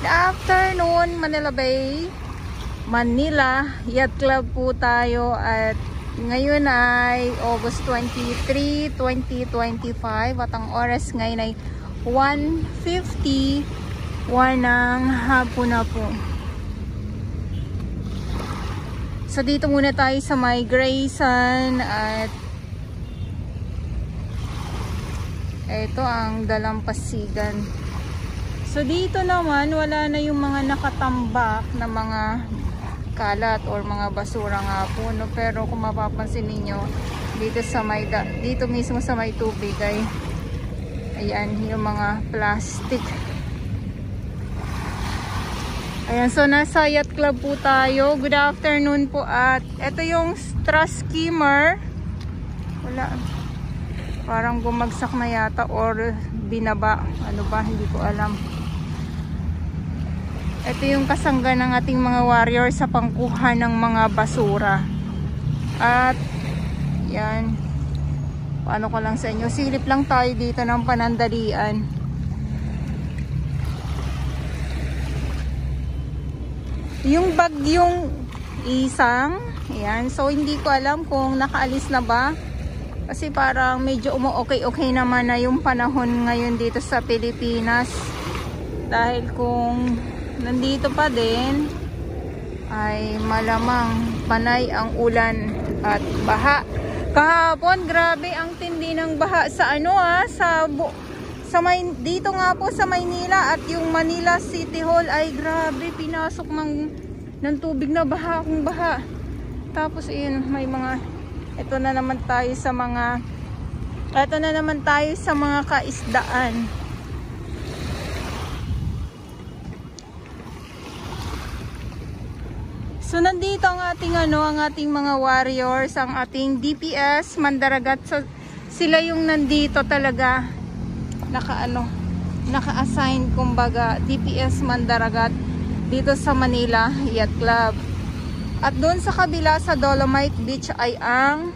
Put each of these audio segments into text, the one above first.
Good afternoon, Manila Bay, Manila Yacht Club po tayo at ngayon ay August 23, 2025 at ang oras ngayon ay 1:51 ng hapon na po. So dito muna tayo sa may Grayson at ito ang Dalampasigan. So dito naman wala na yung mga nakatambak na mga kalat or mga basura nga po, no? Pero kung mapapansin niyo dito sa may dito mismo sa may tubig ay ayan yung mga plastic. Ayan, so nasa Yacht Club po tayo. Good afternoon po at ito yung straw skimmer. Wala, parang bumagsak na yata or binaba, ano ba, hindi ko alam. Ito yung kasangga ng ating mga warrior sa pangkuha ng mga basura. At yan, paano ko lang sa inyo, silip lang tayo dito ng panandalian. Yung bagyong Isang, yan, so hindi ko alam kung nakaalis na ba kasi parang medyo okay naman na yung panahon ngayon dito sa Pilipinas, dahil kung nandito pa din ay malamang panay ang ulan at baha. Kahapon grabe ang tindi ng baha sa dito nga po sa Maynila, at yung Manila City Hall ay grabe, pinasok ng tubig na baha kung baha. Tapos ayun, may mga ito na naman tayo sa mga kaisdaan. So nandito ang ating mga warriors, ang ating DPS Mandaragat. So sila yung nandito talaga naka-assign, kumbaga DPS Mandaragat dito sa Manila Yacht Club. At doon sa kabila sa Dolomite Beach ay ang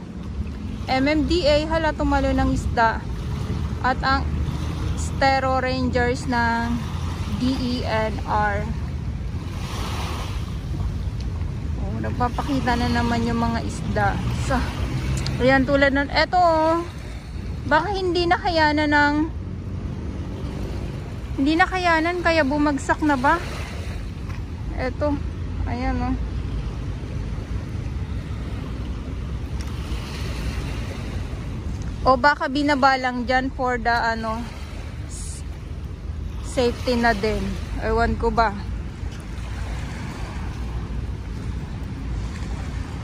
MMDA, hala tumalo ng isda, at ang Stero Rangers ng DENR. Nagpapakita na naman yung mga isda. So, ayan, tulad nun. Eto, baka hindi nakayanan kaya bumagsak na ba? Eto, ayan o. O baka binaba lang dyan for the safety na din. Ewan ko ba.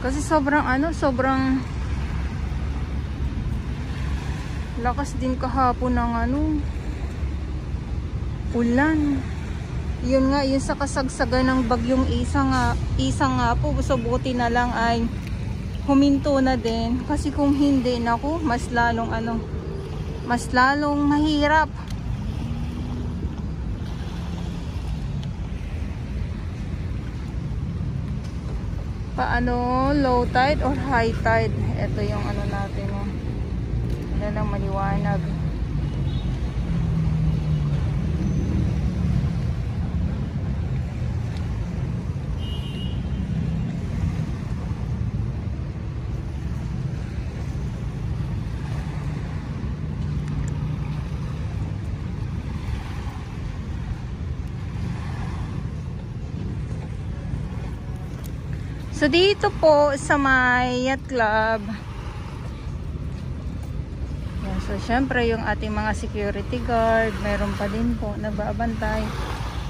Kasi sobrang lakas din kahapon ng ulan. Yun nga, yun sa kasagsagan ng bagyong Isang nga po. So buti na lang ay huminto na din. Kasi kung hindi, naku, mas lalong mahirap. Paano, low tide or high tide? Ito yung natin, yan ang maliwanag. So dito po sa may Yacht Club, yan, so syempre yung ating mga security guard, meron pa din po nagbabantay.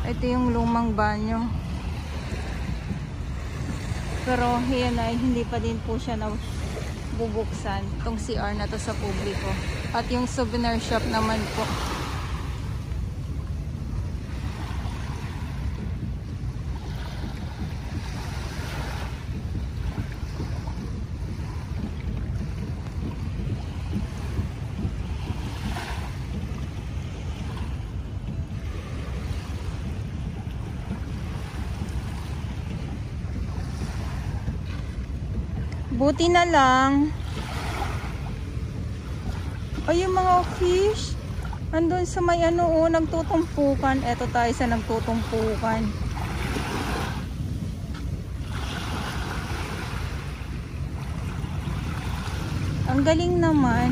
Ito yung lumang banyo, pero yan ay hindi pa din po siya nabubuksan, itong CR na to sa publiko. At yung souvenir shop naman po, buti na lang ay yung mga fish Andun sa may ano, oh, nagtutumpukan. Eto tayo sa nagtutumpukan. Ang galing naman.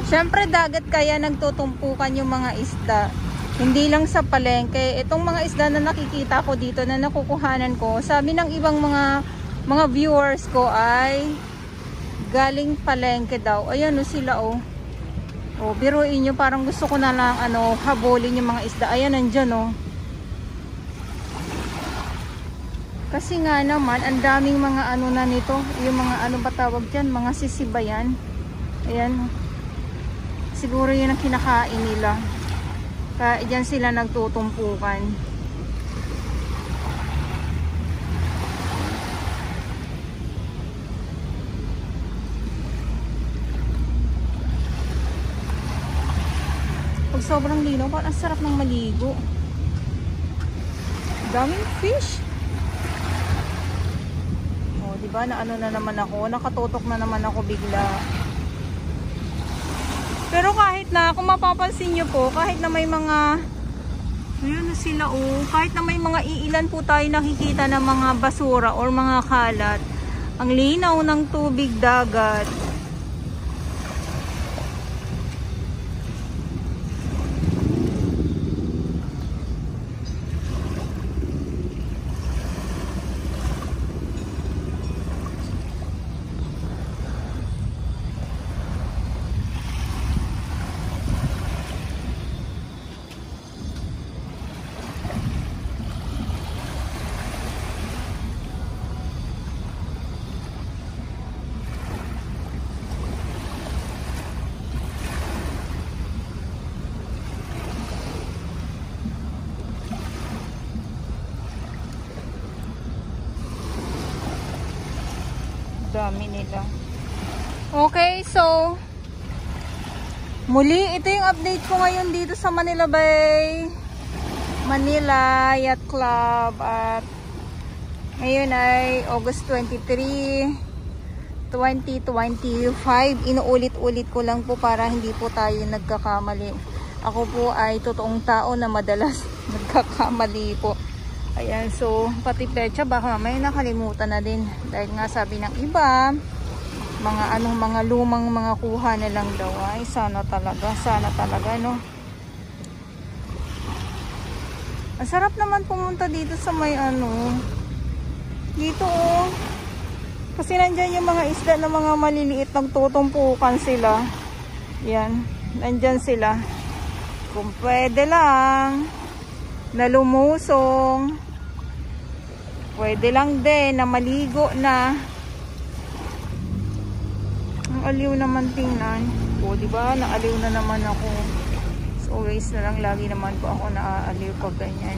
Siyempre dagat kaya nagtutumpukan yung mga isda. Hindi lang sa palengke. Itong mga isda na nakikita ko dito na nakukuhanan ko, sabi ng ibang mga viewers ko ay galing palengke daw. Ayan o sila o. O biruin nyo, parang gusto ko na lang ano, habulin yung mga isda. Ayan nandyan o. Kasi nga naman, ang daming mga ano na nito. Yung mga ano ba tawag dyan? Mga sisibayan. Ayan. Siguro yun ang kinakain nila. Kaya dyan sila nagtutumpukan. Pag sobrang linaw, parang sarap ng maligo. Daming fish. O, diba? Na ano na naman ako. Nakatutok na naman ako bigla. Pero kahit na, kung mapapansin nyo po, kahit na may mga, ayun na sila oh, kahit na may mga iilan po tayo nakikita na mga basura or mga kalat, ang linaw ng tubig dagat. Dami nila. Okay, so muli, ito yung update ko ngayon dito sa Manila Bay, Manila Yacht Club. At ngayon ay August 23, 2025. Inuulit-ulit ko lang po para hindi po tayo nagkakamali. Ako po ay totoong tao na madalas nagkakamali po. Ayan, so pati pecha baka may nakalimutan na din. Dahil nga sabi ng iba, mga lumang mga kuha na lang daw. Ay, sana talaga, no? Ang sarap naman pumunta dito sa may ano. Dito, oh. Kasi nandyan yung mga isda na mga maliliit, nagtutumpukan sila. Yan, nandyan sila. Kung pwede lang na lumusong, pwede lang din na maligo na. Ang aliw naman tingnan. O, diba? Naaliw na naman ako. So, always na lang, lagi naman po ako naaaliw pag ganyan.